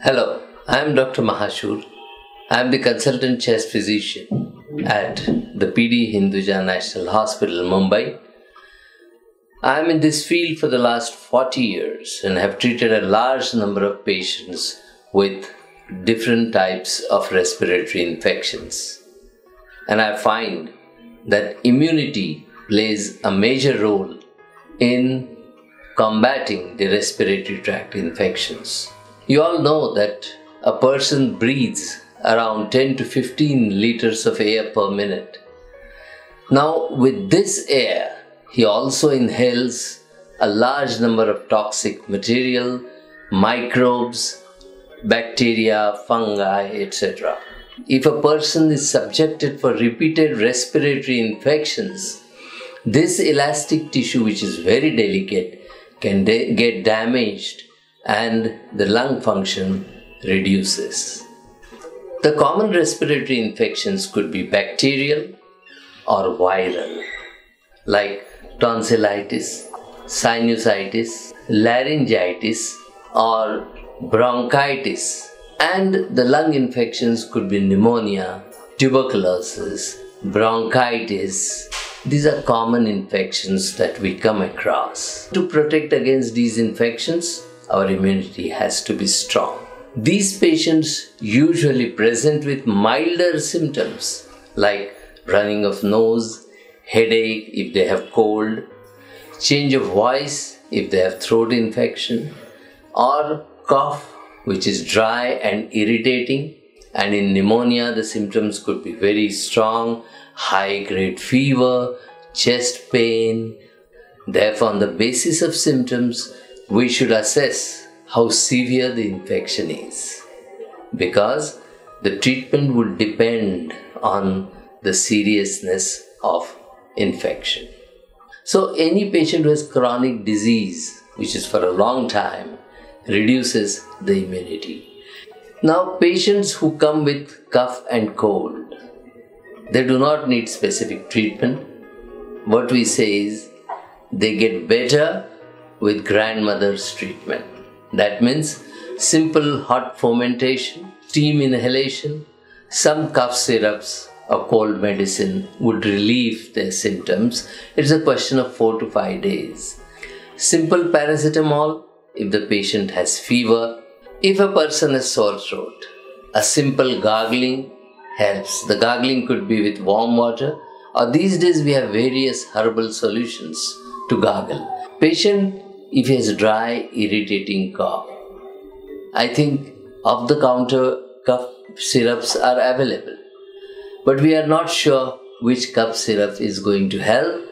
Hello, I am Dr. Mahashur. I am the consultant chest physician at the PD Hinduja National Hospital, Mumbai. I am in this field for the last 40 years and have treated a large number of patients with different types of respiratory infections. And I find that immunity plays a major role in combating the respiratory tract infections. You all know that a person breathes around 10 to 15 liters of air per minute. Now, with this air, he also inhales a large number of toxic material, microbes, bacteria, fungi, etc. If a person is subjected for repeated respiratory infections, this elastic tissue, which is very delicate, can get damaged and the lung function reduces. The common respiratory infections could be bacterial or viral, like tonsillitis, sinusitis, laryngitis, or bronchitis. And the lung infections could be pneumonia, tuberculosis, bronchitis. These are common infections that we come across. To protect against these infections, our immunity has to be strong. These patients usually present with milder symptoms like running of nose, headache if they have cold, change of voice if they have throat infection, or cough which is dry and irritating. And in pneumonia, the symptoms could be very strong, high-grade fever, chest pain. Therefore, on the basis of symptoms, we should assess how severe the infection is, because the treatment will depend on the seriousness of infection. So any patient who has chronic disease, which is for a long time, reduces the immunity. Now, patients who come with cough and cold, they do not need specific treatment. What we say is they get better with grandmother's treatment. That means simple hot fomentation, steam inhalation, some cough syrups or cold medicine would relieve their symptoms. It's a question of 4 to 5 days. Simple paracetamol if the patient has fever. If a person has sore throat, a simple gargling helps. The gargling could be with warm water, or these days we have various herbal solutions to gargle. Patient, if he has dry, irritating cough, I think off-the-counter cough syrups are available. But we are not sure which cough syrup is going to help,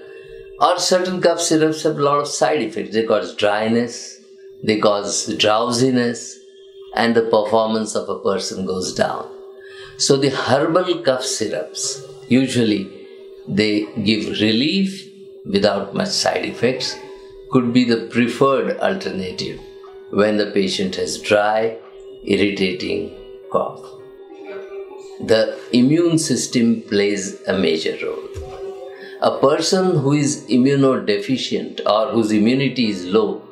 or certain cough syrups have a lot of side effects. They cause dryness, they cause drowsiness, and the performance of a person goes down. So the herbal cough syrups, usually they give relief without much side effects, could be the preferred alternative when the patient has dry, irritating cough. The immune system plays a major role. A person who is immunodeficient or whose immunity is low,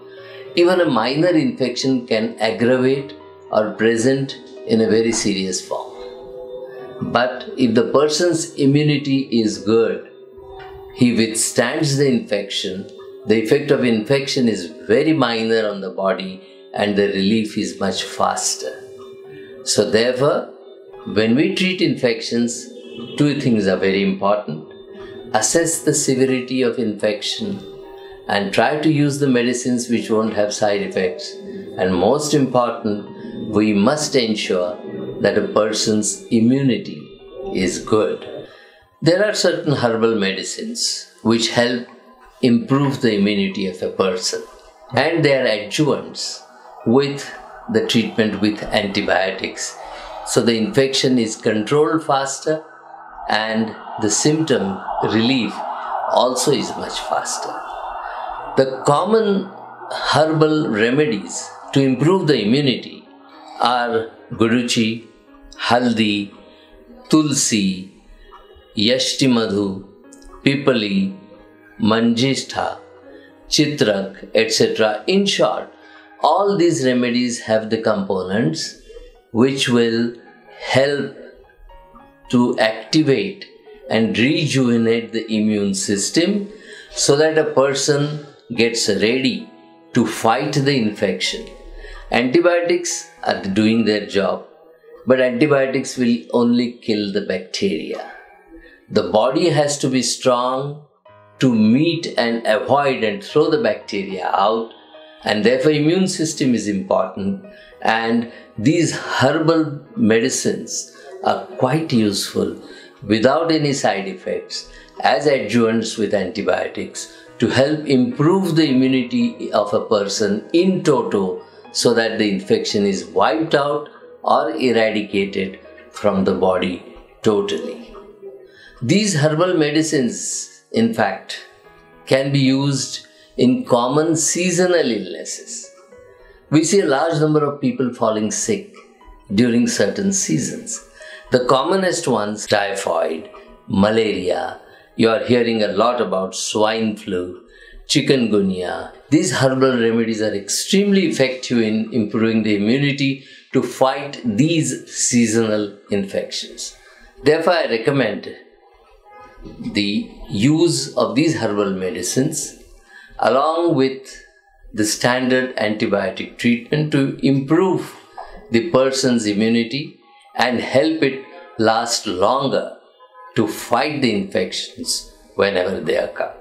even a minor infection can aggravate or present in a very serious form. But if the person's immunity is good, he withstands the infection. The effect of infection is very minor on the body and the relief is much faster. So therefore, when we treat infections, two things are very important. Assess the severity of infection and try to use the medicines which won't have side effects. And most important, we must ensure that a person's immunity is good. There are certain herbal medicines which help improve the immunity of a person, and they are adjuvants with the treatment with antibiotics. So the infection is controlled faster and the symptom relief also is much faster. The common herbal remedies to improve the immunity are guduchi, haldi, tulsi, yashtimadhu, pipali, manjistha, chitrak, etc. In short, all these remedies have the components which will help to activate and rejuvenate the immune system so that a person gets ready to fight the infection. Antibiotics are doing their job, but antibiotics will only kill the bacteria. The body has to be strong to meet and avoid and throw the bacteria out, and therefore immune system is important, and these herbal medicines are quite useful without any side effects as adjuvants with antibiotics to help improve the immunity of a person in toto so that the infection is wiped out or eradicated from the body totally. These herbal medicines, in fact, can be used in common seasonal illnesses. We see a large number of people falling sick during certain seasons. The commonest ones, typhoid, malaria, you are hearing a lot about swine flu, chikungunya. These herbal remedies are extremely effective in improving the immunity to fight these seasonal infections. Therefore, I recommend the use of these herbal medicines along with the standard antibiotic treatment to improve the person's immunity and help it last longer to fight the infections whenever they occur.